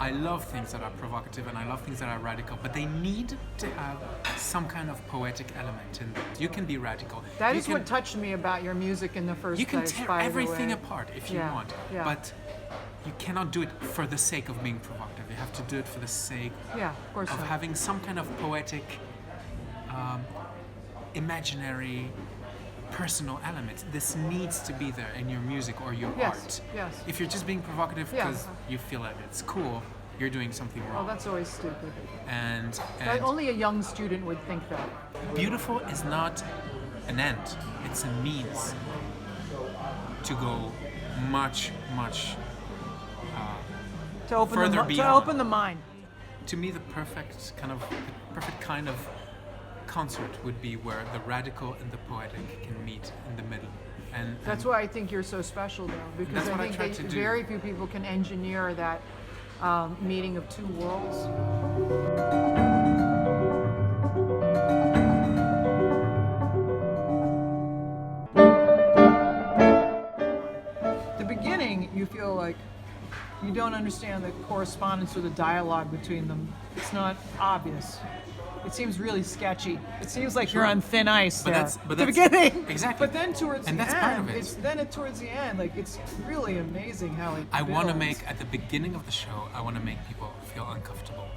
I love things that are provocative and I love things that are radical, but they need to have some kind of poetic element in them. You can be radical. That is what touched me about your music in the first place. You can tear everything apart if you want, but you cannot do it for the sake of being provocative. You have to do it for the sake of having some kind of poetic, imaginary, personal element. This needs to be there in your music or your art. Yes. If you're just being provocative because you feel that it's cool, you're doing something wrong. Oh, that's always stupid. And only a young student would think that. Beautiful is not an end. It's a means to go much, much further beyond. To open the mind. To me, the perfect kind of concert would be where the radical and the poetic can meet in the middle. And that's why I think you're so special, though, because I think very few people can engineer that meeting of two worlds. The beginning, you feel like you don't understand the correspondence or the dialogue between them. It's not obvious. It seems really sketchy. It seems like you're on thin ice at the beginning. Exactly. But then towards the that's end, part of it. Towards the end, like it's really amazing how it I want to make, at the beginning of the show, I want to make people feel uncomfortable.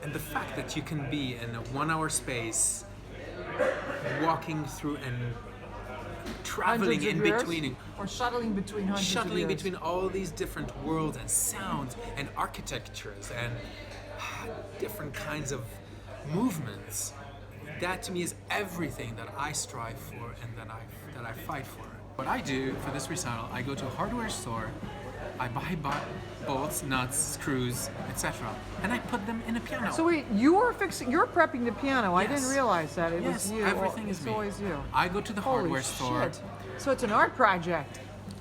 And the fact that you can be in a 1 hour space, walking through and traveling in between, or shuttling between hundreds of shuttling years. between all these different worlds and sounds and architectures and different kinds of movements, that to me is everything that I strive for and that I fight for. What I do for this recital, I go to a hardware store, I buy bolts, nuts, screws, etc., and I put them in a piano. So wait, you're prepping the piano. Yes. I didn't realize that. It was you. Everything is it's me. always you. I go to the hardware store. Shit. So it's an art project.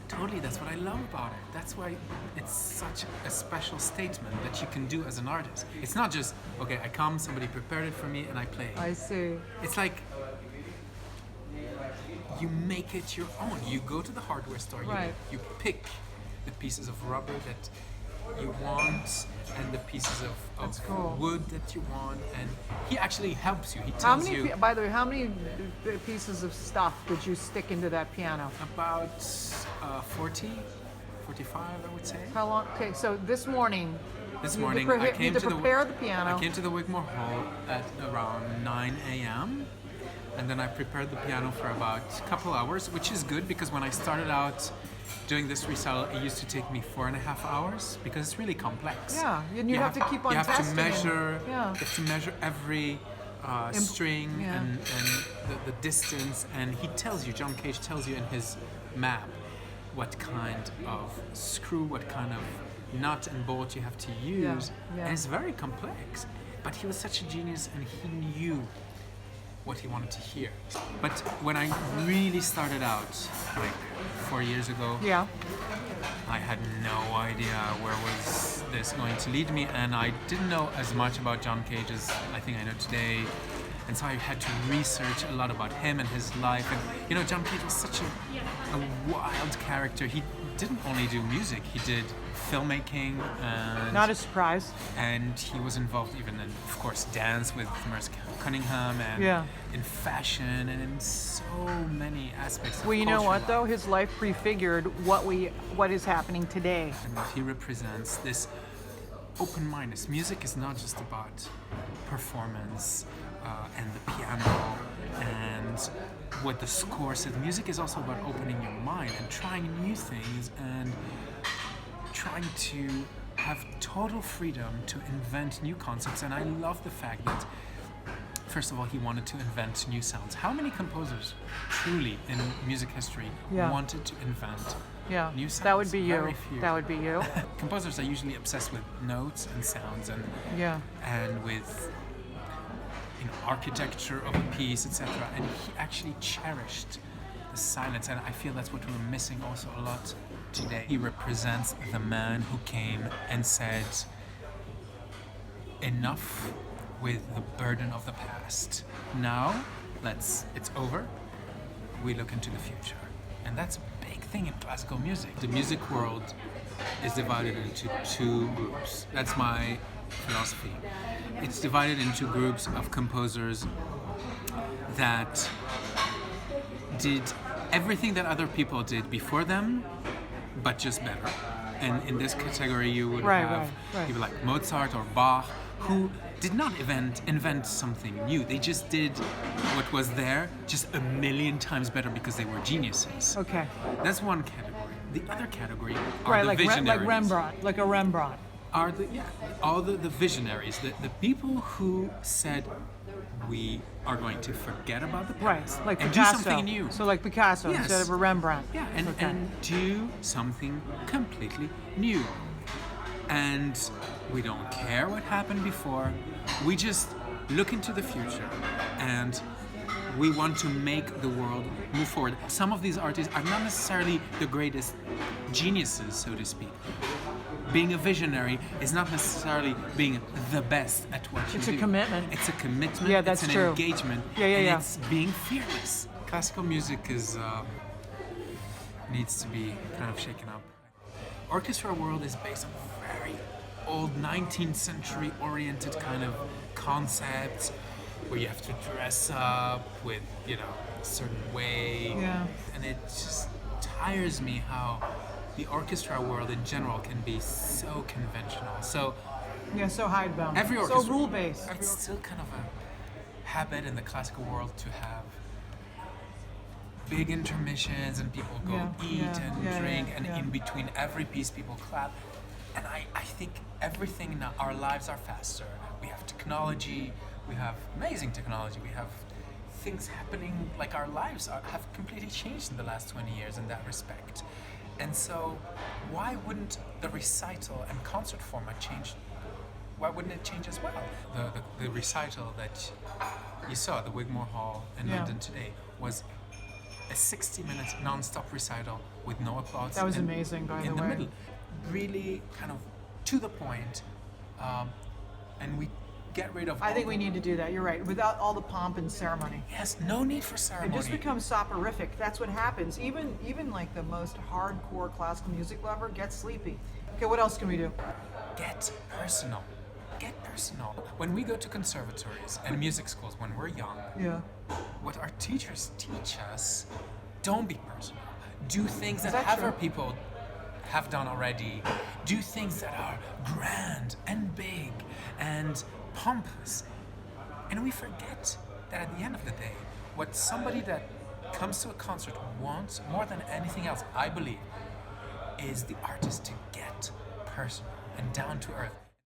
Totally, that's what I love about it. That's why it's such a special statement that you can do as an artist. It's not just, okay, I come, somebody prepared it for me, and I play. I see. It's like you make it your own. You go to the hardware store, you pick the pieces of rubber that you want and the pieces of wood that you want, and he actually helps you. He tells you. By the way, how many pieces of stuff did you stick into that piano? About 40, 45, I would say. How long? Okay, so this morning. I came to prepare the piano. I came to the Wigmore Hall at around 9 a.m. and then I prepared the piano for about a couple hours, which is good because when I started out doing this recital, it used to take me 4.5 hours because it's really complex. Yeah, and you have to keep on testing. You have to measure every string and the distance, and he tells you, John Cage tells you in his map what kind of screw, what kind of nut and bolt you have to use, and it's very complex. But he was such a genius, and he knew what he wanted to hear. But when I really started out, like 4 years ago, I had no idea where was this going to lead me, and I didn't know as much about John Cage as I think I know today. And so I had to research a lot about him and his life. And John Cage was such a wild character. He didn't only do music, he did filmmaking, and not a surprise. And he was involved even in, of course, dance with Merce Cunningham, and in fashion, and in so many aspects. Well, you know what though? His life prefigured what is happening today. And he represents this open-mindedness. Music is not just about performance and the piano and what the score said. Music is also about opening your mind and trying new things and trying to have total freedom to invent new concepts. And I love the fact that, first of all, he wanted to invent new sounds. How many composers truly in music history wanted to invent new sounds? That would be you. Very few. That would be you. Composers are usually obsessed with notes and sounds and with architecture of a piece, etc. And he actually cherished the silence, and I feel that's what we're missing also a lot today. He represents the man who came and said, enough with the burden of the past. Now, it's over. We look into the future. And that's a big thing in classical music. The music world is divided into two groups. That's my philosophy. It's divided into groups of composers that did everything that other people did before them, but just better. And in this category, you would have people like Mozart or Bach, who did not invent something new. They just did what was there just a million times better because they were geniuses. Okay. That's one category. The other category are the visionaries. Like Rembrandt, like a Rembrandt. Are all the visionaries, the people who said we are going to forget about the past Right, like and Picasso. do something new. So like Picasso Yes. instead of a Rembrandt. Yeah, and do something completely new. And we don't care what happened before. We just look into the future and we want to make the world move forward. Some of these artists are not necessarily the greatest geniuses, so to speak. Being a visionary is not necessarily being the best at what you do. It's a commitment. It's a commitment. Yeah, that's it's an true. engagement. Yeah. It's being fearless. Classical music needs to be kind of shaken up. Orchestra world is based on very old 19th century oriented kind of concepts where you have to dress up with, a certain way. Yeah. And it just tires me how the orchestra world in general can be so conventional. So so hidebound. every orchestra, So rule-based. It's still kind of a habit in the classical world to have big intermissions and people go eat and drink, and in between every piece people clap. And I think everything in our lives are faster. We have technology, we have amazing technology, we have things happening, like our lives have completely changed in the last 20 years in that respect. And so why wouldn't the recital and concert format change? Why wouldn't it change as well? The recital that you saw at the Wigmore Hall in London today was a 60-minute non-stop recital with no applause. That was amazing, by the way. In the middle. Really kind of to the point, and we get rid of I think we need to do that. You're right. Without all the pomp and ceremony. Yes, no need for ceremony. It just becomes soporific. That's what happens. Even like the most hardcore classical music lover gets sleepy. Okay, what else can we do? Get personal. Get personal. When we go to conservatories and music schools when we're young, what our teachers teach us, don't be personal. Do things that other people have done already. Do things that are grand and big and pompous. And we forget that at the end of the day, what somebody that comes to a concert wants more than anything else, I believe, is the artist to get personal and down to earth.